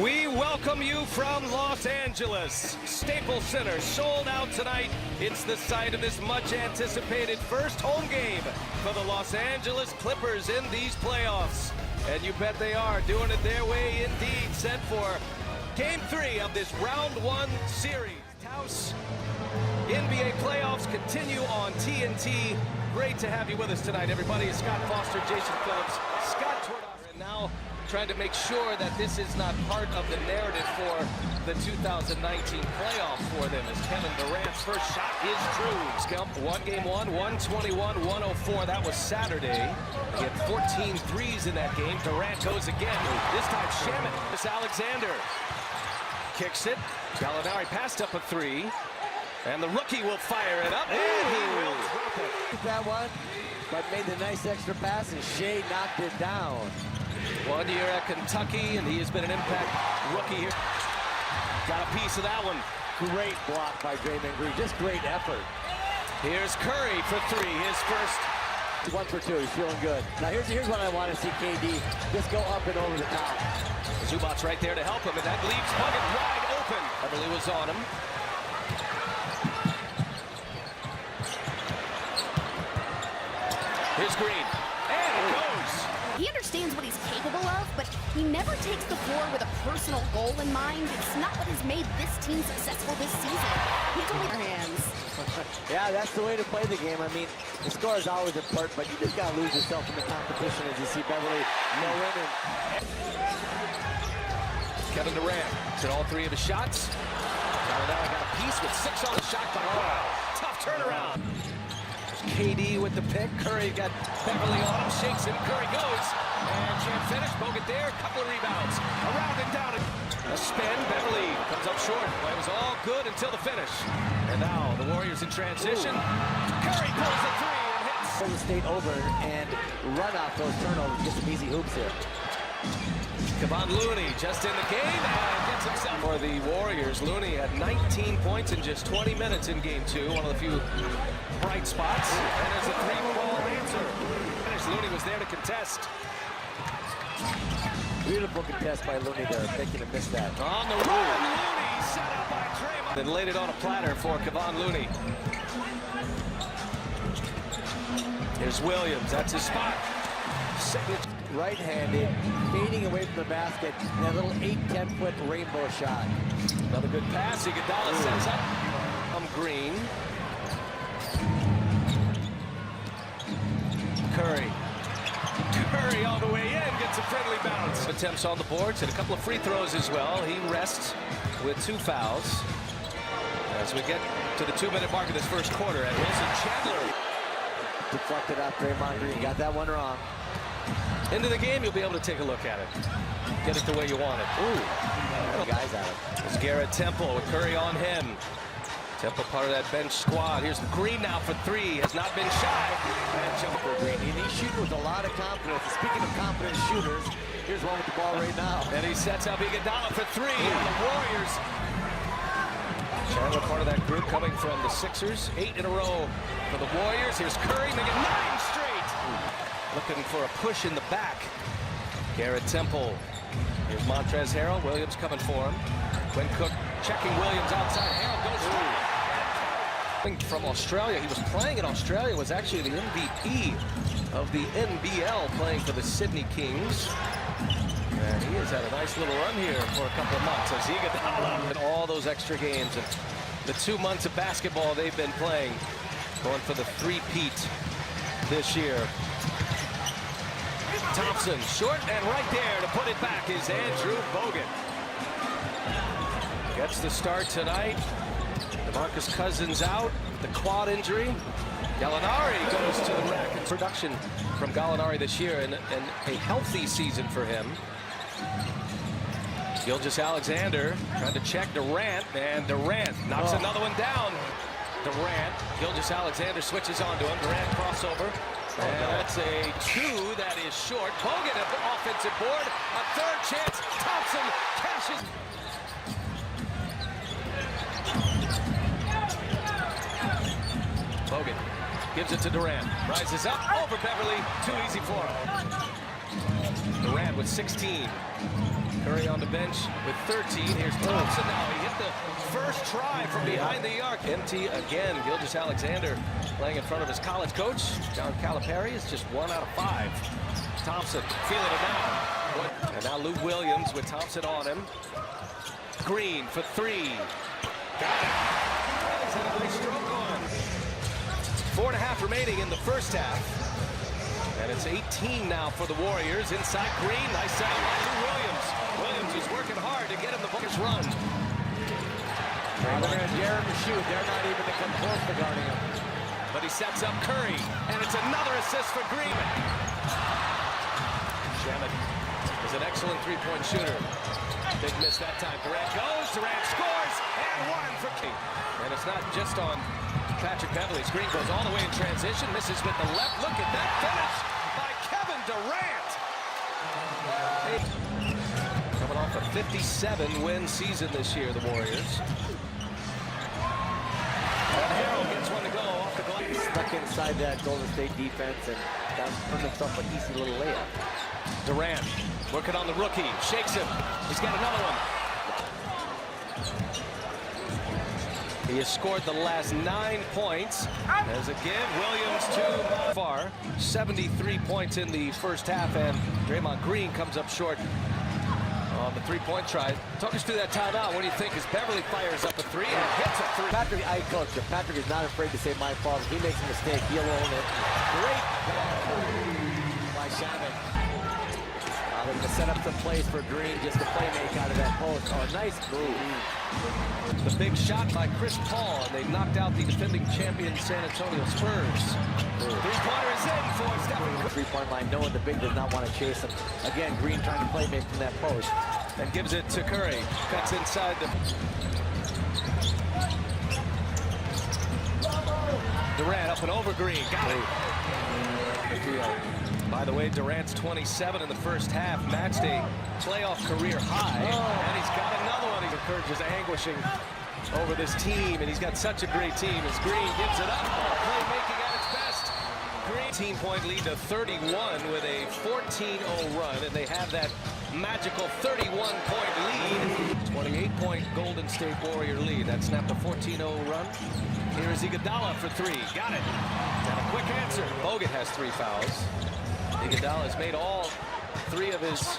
We welcome you from Los Angeles. Staples Center sold out tonight. It's the site of this much anticipated first home game for the Los Angeles Clippers in these playoffs. And you bet they are doing it their way indeed. Set for Game 3 of this Round 1 series. House NBA playoffs continue on TNT. Great to have you with us tonight, everybody. It's Scott Foster, Jason Phillips, Scott Tordos, and now trying to make sure that this is not part of the narrative for the 2019 playoffs for them, as Kevin Durant's first shot is true. Game 1, 121-104. That was Saturday. He had 14 threes in that game. Durant goes again. This time Shamet. This Alexander kicks it. Gallinari passed up a three. And the rookie will fire it up. And he will drop it. That one, but made the nice extra pass, and Shea knocked it down. 1 year at Kentucky, and he has been an impact rookie here. Got a piece of that one. Great block by Draymond Green. Just great effort. Here's Curry for three. His first. 1 for 2. He's feeling good. Now here's what I want to see KD just go up and over the top. Zubac's right there to help him, and that leaves Bogut wide open. Beverly was on him. Here's Green. And it goes. He understands what he's capable of, but he never takes the floor with a personal goal in mind. It's not what has made this team successful this season. He's only their hands. Yeah, that's the way to play the game. I mean, the score is always important, but you just got to lose yourself in the competition as you see Beverly go in. Kevin Durant hit all three of his shots. Gallinari got a piece with 6 on the shot clock. Oh, tough turnaround. KD with the pick. Curry got Beverly on him, shakes him. Curry goes, and can't finish. Bogut there, a couple of rebounds. Around and down. A spin. Beverly comes up short. Well, it was all good until the finish. And now the Warriors in transition. Curry pulls the three and hits. Golden State over and run off those turnovers. Get some easy hoops here. Kevon Looney just in the game and gets himself for the Warriors. Looney had 19 points in just 20 minutes in Game 2. One of the few bright spots. And there's a three-ball answer. Looney was there to contest. Beautiful contest by Looney there. Making him miss that. On the run, Looney set up by Draymond. Then laid it on a platter for Kevon Looney. Here's Williams. That's his spot. Signature. Right-handed, fading away from the basket, and that little 8-10 foot rainbow shot. Another good pass. Iguodala sets up. Green. Curry all the way in, gets a friendly bounce. Attempts on the boards and a couple of free throws as well. He rests with 2 fouls. As we get to the 2-minute mark of this first quarter, and Wilson Chandler deflected out Draymond Green. Got that one wrong. Into the game, you'll be able to take a look at it. Get it the way you want it. Ooh, guys at it. It's Garrett Temple with Curry on him. Temple part of that bench squad. Here's Green now for 3. Has not been shy. And Jumper Green. And he's shooting with a lot of confidence. Speaking of confident shooters, here's one with the ball right now. And he sets up Iguodala for 3. And the Warriors. Chandler part of that group coming from the Sixers. 8 in a row for the Warriors. Here's Curry making 9 straight. Looking for a push in the back. Garrett Temple. Here's Montrezl Harrell. Williams coming for him. Quinn Cook checking Williams outside. Harrell goes through. From Australia. He was playing in Australia. Was actually the MVP of the NBL, playing for the Sydney Kings. And he has had a nice little run here for a couple of months as Iguodala in all those extra games. And the 2 months of basketball they've been playing, going for the three-peat this year. Thompson, short and right there to put it back is Andrew Bogut. Gets the start tonight. DeMarcus Cousins out, the quad injury. Gallinari goes to the rack. And production from Gallinari this year and a healthy season for him. Gilgeous-Alexander trying to check Durant, and Durant knocks another one down. Durant, Gilgeous-Alexander switches onto him. Durant crossover. And that's a 2 that is short. Bogut at the offensive board. A third chance. Thompson cashes. Bogut gives it to Durant. Rises up over Beverly. Too easy for him. Durant with 16. Curry on the bench with 13. Here's Thompson now. He hit the first try from behind the arc. Empty again. Gilgeous-Alexander playing in front of his college coach, John Calipari, is just 1 out of 5. Thompson feeling it now. And now Lou Williams with Thompson on him. Green for 3. Got it. He's had a nice stroke on. 4.5 remaining in the first half. And it's 18 now for the Warriors. Inside Green, nice set up by Lou Williams. Williams is working hard to get him the Buckets run. They're going to dare him to shoot. They're not even to come close to guarding him. But he sets up Curry, and it's another assist for Green. Shamet is an excellent three-point shooter. Big miss that time. Durant goes, Durant scores, and 1 for King. And it's not just on Patrick Beverley. Green goes all the way in transition, misses with the left. Look at that finish by Kevin Durant. Coming off a 57-win season this year, the Warriors. And Harrell gets one to go off the glass. Stuck inside that Golden State defense and turned himself an easy little layup. Durant working on the rookie, shakes him. He's got another one. He has scored the last 9 points. As a give, Williams to far. 73 points in the first half, and Draymond Green comes up short on the three-point try. Talk us through that timeout. What do you think as Beverley fires up a 3 and hits a 3? Patrick, I coach you. Patrick is not afraid to say my fault. If he makes a mistake, he'll own it. Great by Shamet. They're going to set up some plays for Green just to play make out of that post. Oh, nice move. The big shot by Chris Paul, and they knocked out the defending champion San Antonio Spurs. Three-pointer is in for Stephen Curry. Three-point line, knowing the big does not want to chase him. Again, Green trying to play make from that post. And gives it to Curry. Cuts inside the... Durant up and over Green. Got it. By the way, Durant's 27 in the first half. Match day playoff career high. And he's got another one. He encourages anguishing over this team. And he's got such a great team as Green gives it up. Playmaking at its best. Green team-point lead to 31 with a 14-0 run. And they have that magical 31-point lead. 28-point Golden State Warrior lead. That snapped a 14-0 run. Here is Iguodala for 3. Got it. And a quick answer. Bogut has 3 fouls. Iguodala has made all 3 of his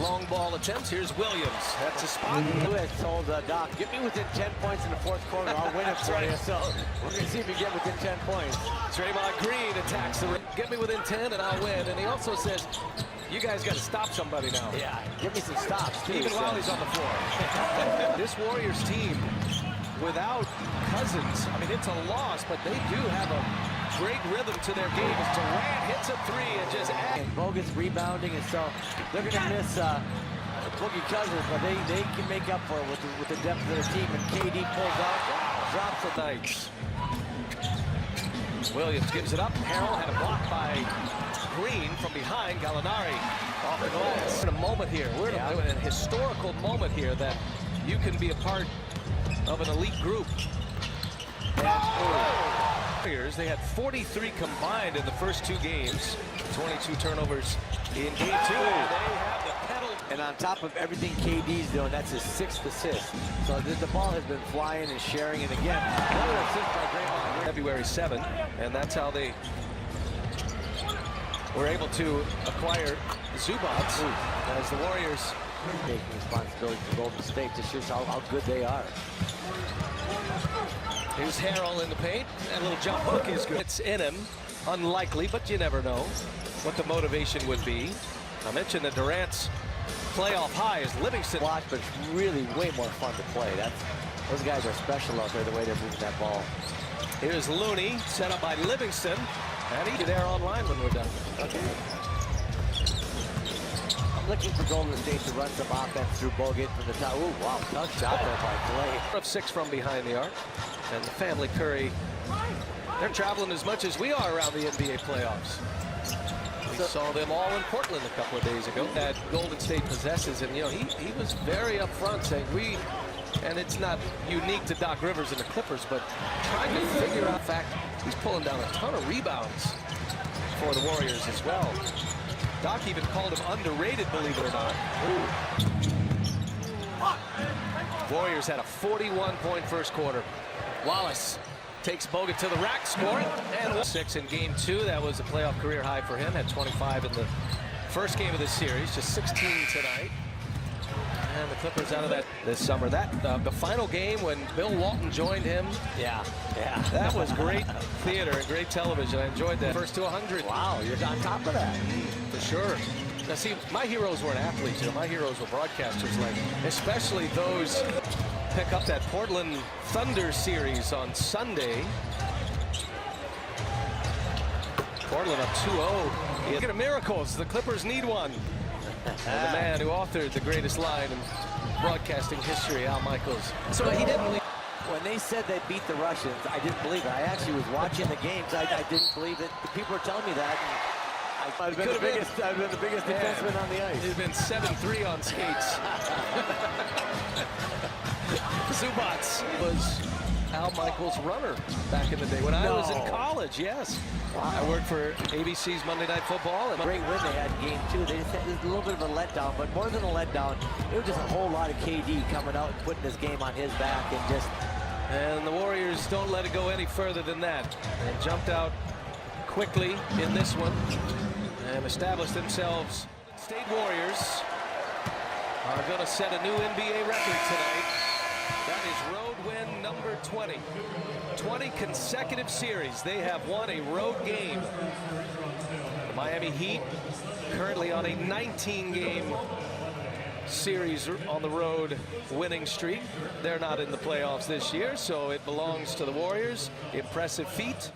long ball attempts. Here's Williams. That's a spot. Who has told Doc, get me within 10 points in the fourth quarter, I'll win it for you. So we're going to see if you get within 10 points. Draymond Green attacks the rim. Get me within 10 and I'll win. And he also says, you guys got to stop somebody now. Yeah, give me some stops, too. Even while he's on the floor. This Warriors team, without Cousins, I mean, it's a loss, but they do have a great rhythm to their game as Durant hits a 3 and just adds. And Bogut's rebounding, and so they're going to miss Boogie Cousins, but they can make up for it with the depth of the team. And KD pulls out, drops the Knights. Williams gives it up. Harrell had a block by Green from behind. Gallinari off the glass. We're in a moment here. We're in a historical moment here that you can be a part of an elite group. They had 43 combined in the first 2 games. 22 turnovers in game 2. They have the pedal. And on top of everything KD's doing, that's his 6th assist. So the ball has been flying and sharing. And again, another assist by Draymond. February 7th, and that's how they were able to acquire Zubac as the Warriors taking responsibility for Golden State. Just shows how good they are. Here's Harrell in the paint. That little jump hook is good. It's in him. Unlikely, but you never know what the motivation would be. I mentioned that Durant's playoff high is Livingston. Watch, but it's really way more fun to play. Those guys are special out there, the way they're moving that ball. Here's Looney, set up by Livingston. And he'll be there online when we're done. Okay. I'm looking for Golden State to run some offense through Bogut from the top. Ooh, wow, tough shot there by Clay. Of 6 from behind the arc. And the family Curry, they're traveling as much as we are around the NBA playoffs. We saw them all in Portland a couple of days ago. That Golden State possesses, and you know, he was very upfront saying and it's not unique to Doc Rivers and the Clippers, but trying to figure out, in fact, he's pulling down a ton of rebounds for the Warriors as well. Doc even called him underrated, believe it or not. Warriors had a 41-point first quarter. Wallace takes Bogut to the rack, scoring, and 6 in game 2. That was a playoff career high for him. Had 25 in the first game of this series, just 16 tonight. And the Clippers out of that this summer. That the final game when Bill Walton joined him. Yeah. That was great theater and great television. I enjoyed that. First to 100. Wow, you're on top of that. For sure. Now see, my heroes weren't athletes. My heroes were broadcasters, like especially those pick up that Portland Thunder series on Sunday. Portland up 2-0. Look at the miracles. The Clippers need one. And the man who authored the greatest line in broadcasting history, Al Michaels. So he didn't leave. When they said they beat the Russians, I didn't believe it. I actually was watching the games. I didn't believe it. The people were telling me that. I've been the biggest defenseman on the ice. He's been 7-3 on skates. Zubats was Al Michaels' runner back in the day when I was in college. Yes. Wow. I worked for ABC's Monday Night Football. And great win they had in game 2. They just had a little bit of a letdown, but more than a letdown, it was just a whole lot of KD coming out and putting this game on his back and just. And the Warriors don't let it go any further than that. And jumped out quickly in this one and established themselves. State Warriors are going to set a new NBA record tonight. That is road win number 20. 20 consecutive series. They have won a road game. The Miami Heat currently on a 19-game series on the road winning streak. They're not in the playoffs this year, so it belongs to the Warriors. Impressive feat.